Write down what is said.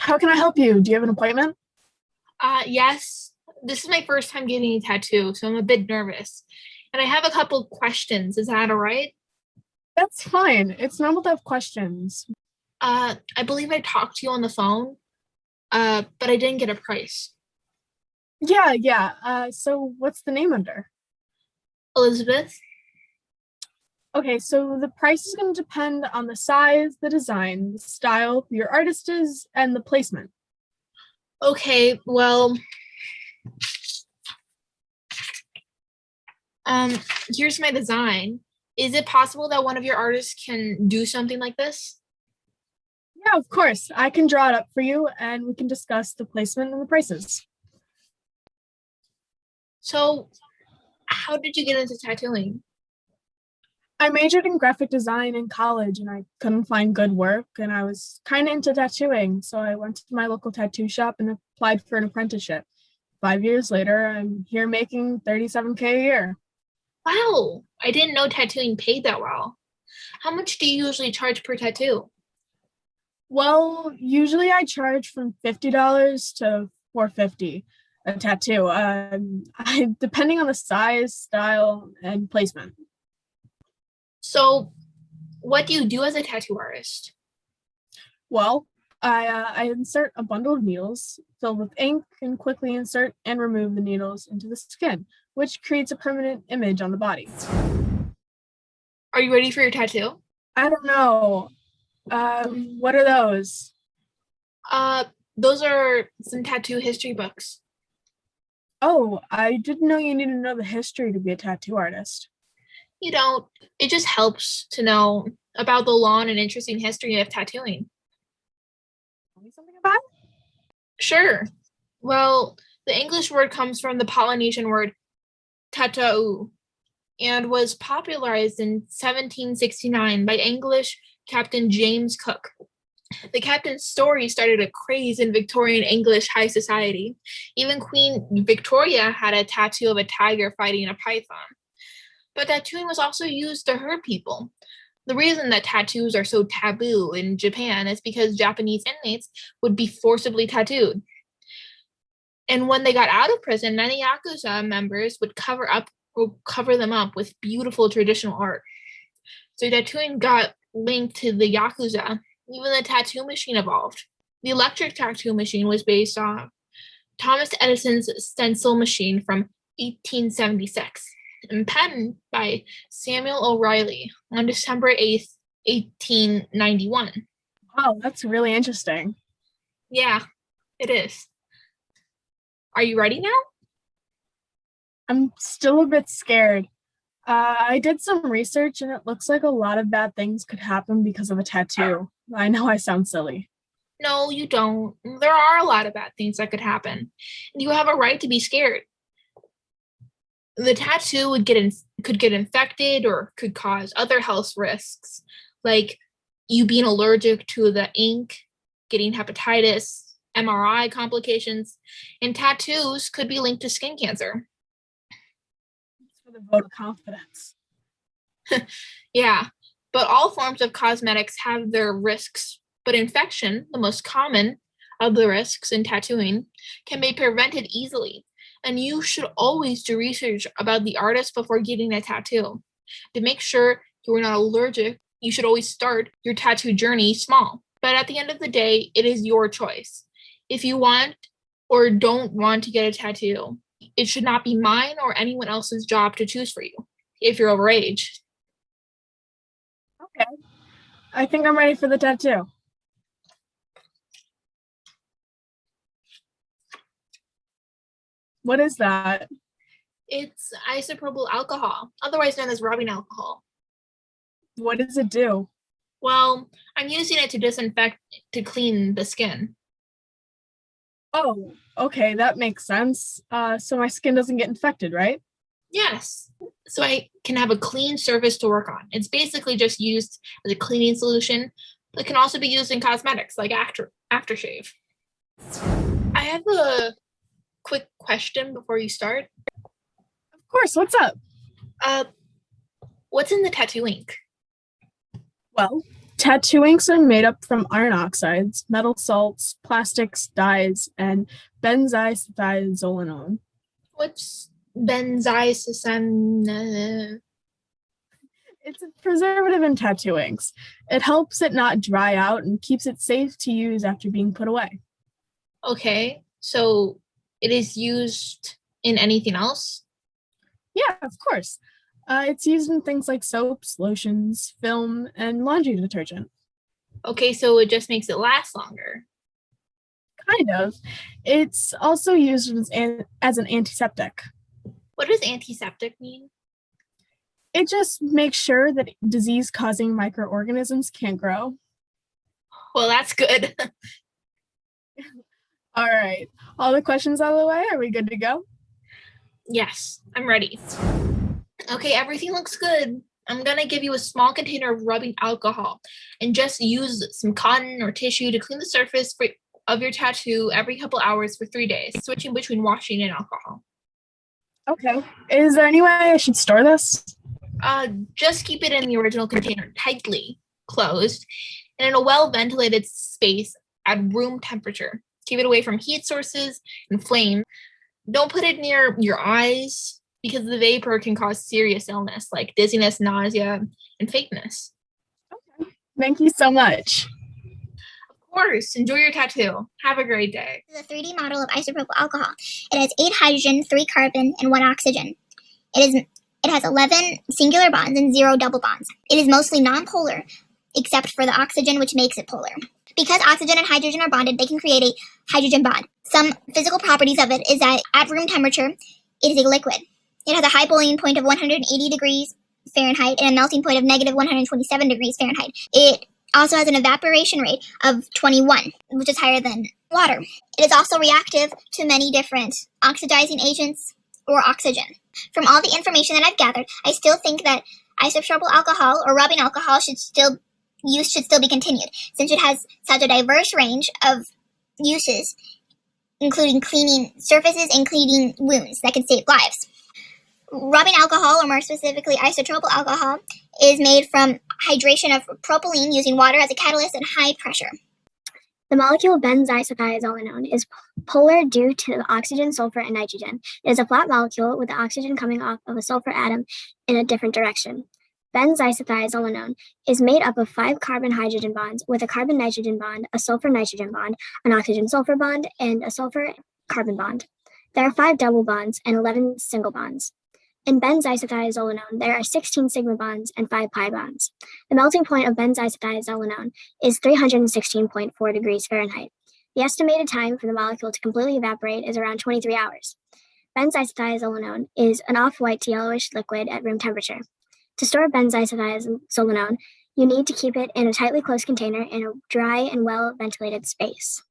How can I help you? Do you have an appointment? Yes, this is my first time getting a tattoo, so I'm a bit nervous. And I have a couple questions. Is that all right? That's fine. It's normal to have questions. I believe I talked to you on the phone, but I didn't get a price. Yeah. So what's the name under? Elizabeth? Okay, so the price is going to depend on the size, the design, the style, who your artist is, and the placement. Okay, well, um, here's my design. Is it possible that one of your artists can do something like this? Yeah, of course. I can draw it up for you and we can discuss the placement and the prices. So, how did you get into tattooing? I majored in graphic design in college and I couldn't find good work and I was kind of into tattooing. So I went to my local tattoo shop and applied for an apprenticeship. 5 years later, I'm here making 37K a year. Wow, I didn't know tattooing paid that well. How much do you usually charge per tattoo? Well, usually I charge from $50 to $450 a tattoo. Depending on the size, style, and placement. So, what do you do as a tattoo artist? Well, I insert a bundle of needles filled with ink and quickly insert and remove the needles into the skin, which creates a permanent image on the body. Are you ready for your tattoo? I don't know. What are those? Uh, those are some tattoo history books. Oh, I didn't know you needed to know the history to be a tattoo artist. You don't, it just helps to know about the long and interesting history of tattooing. Tell me something about it? Sure. Well, the English word comes from the Polynesian word tatau and was popularized in 1769 by English Captain James Cook. The captain's story started a craze in Victorian English high society. Even Queen Victoria had a tattoo of a tiger fighting a python. But tattooing was also used to hurt people. The reason that tattoos are so taboo in Japan is because Japanese inmates would be forcibly tattooed. And when they got out of prison, many Yakuza members would cover them up with beautiful traditional art. So tattooing got linked to the Yakuza. Even the tattoo machine evolved. The electric tattoo machine was based on Thomas Edison's stencil machine from 1876 and patented by Samuel O'Reilly on December 8th, 1891. Wow, that's really interesting. Yeah, it is. Are you ready now? I'm still a bit scared. I did some research and it looks like a lot of bad things could happen because of a tattoo. I know I sound silly. No, you don't. There are a lot of bad things that could happen. You have a right to be scared. The tattoo could get infected or could cause other health risks, like you being allergic to the ink, getting hepatitis, MRI complications, and tattoos could be linked to skin cancer. Thanks for the vote of confidence. Yeah, but all forms of cosmetics have their risks. But infection, the most common of the risks in tattooing, can be prevented easily. And you should always do research about the artist before getting a tattoo. To make sure you are not allergic, you should always start your tattoo journey small. But at the end of the day, it is your choice. If you want or don't want to get a tattoo, it should not be mine or anyone else's job to choose for you if you're overage. Okay, I think I'm ready for the tattoo. What is that? It's isopropyl alcohol, otherwise known as rubbing alcohol. What does it do? Well, I'm using it to disinfect to clean the skin. Oh, okay, that makes sense. So my skin doesn't get infected, right? Yes, so I can have a clean surface to work on. It's basically just used as a cleaning solution, but can also be used in cosmetics like aftershave. I have a quick question before you start. Of course, what's up? Uh, what's in the tattoo ink? Well, Tattoo inks are made up from iron oxides, metal salts, plastics, dyes, and benzisothiazolinone. What's benzisothiazolinone? It's a preservative in tattoo inks. It helps it not dry out and keeps it safe to use after being put away. Okay, so it is used in anything else? Yeah, of course. It's used in things like soaps, lotions, film, and laundry detergent. Okay, so it just makes it last longer. Kind of. It's also used as an antiseptic. What does antiseptic mean? It just makes sure that disease-causing microorganisms can't grow. Well, that's good. All right. All the questions out of the way. Are we good to go? Yes, I'm ready. Okay, everything looks good. I'm gonna give you a small container of rubbing alcohol and just use some cotton or tissue to clean the surface of your tattoo every couple hours for 3 days, switching between washing and alcohol. Okay. Is there any way I should store this? Just keep it in the original container tightly closed and in a well-ventilated space at room temperature. Keep it away from heat sources and flame. Don't put it near your eyes because the vapor can cause serious illness like dizziness, nausea, and fakeness. Okay. Thank you so much. Of course, enjoy your tattoo. Have a great day. This is a 3D model of isopropyl alcohol. It has 8 hydrogen, 3 carbon, and 1 oxygen. It has 11 singular bonds and 0 double bonds. It is mostly nonpolar, except for the oxygen, which makes it polar. Because oxygen and hydrogen are bonded, they can create a hydrogen bond. Some physical properties of it is that at room temperature, it is a liquid. It has a high boiling point of 180 degrees Fahrenheit and a melting point of negative 127 degrees Fahrenheit. It also has an evaporation rate of 21, which is higher than water. It is also reactive to many different oxidizing agents or oxygen. From all the information that I've gathered, I still think that isopropyl alcohol or rubbing alcohol should still be continued, since it has such a diverse range of uses, including cleaning surfaces and cleaning wounds that can save lives. Rubbing alcohol, or more specifically isopropyl alcohol, is made from hydration of propylene using water as a catalyst at high pressure. The molecule benzisothiazolinone is polar due to the oxygen, sulfur, and nitrogen. It is a flat molecule with the oxygen coming off of a sulfur atom in a different direction. Benzisothiazolinone is made up of 5 carbon-hydrogen bonds with a carbon-nitrogen bond, a sulfur-nitrogen bond, an oxygen-sulfur bond, and a sulfur-carbon bond. There are 5 double bonds and 11 single bonds. In benzisothiazolinone, there are 16 sigma bonds and 5 pi bonds. The melting point of benzisothiazolinone is 316.4 degrees Fahrenheit. The estimated time for the molecule to completely evaporate is around 23 hours. Benzisothiazolinone is an off-white to yellowish liquid at room temperature. To store benzisothiazolinone, you need to keep it in a tightly closed container in a dry and well-ventilated space.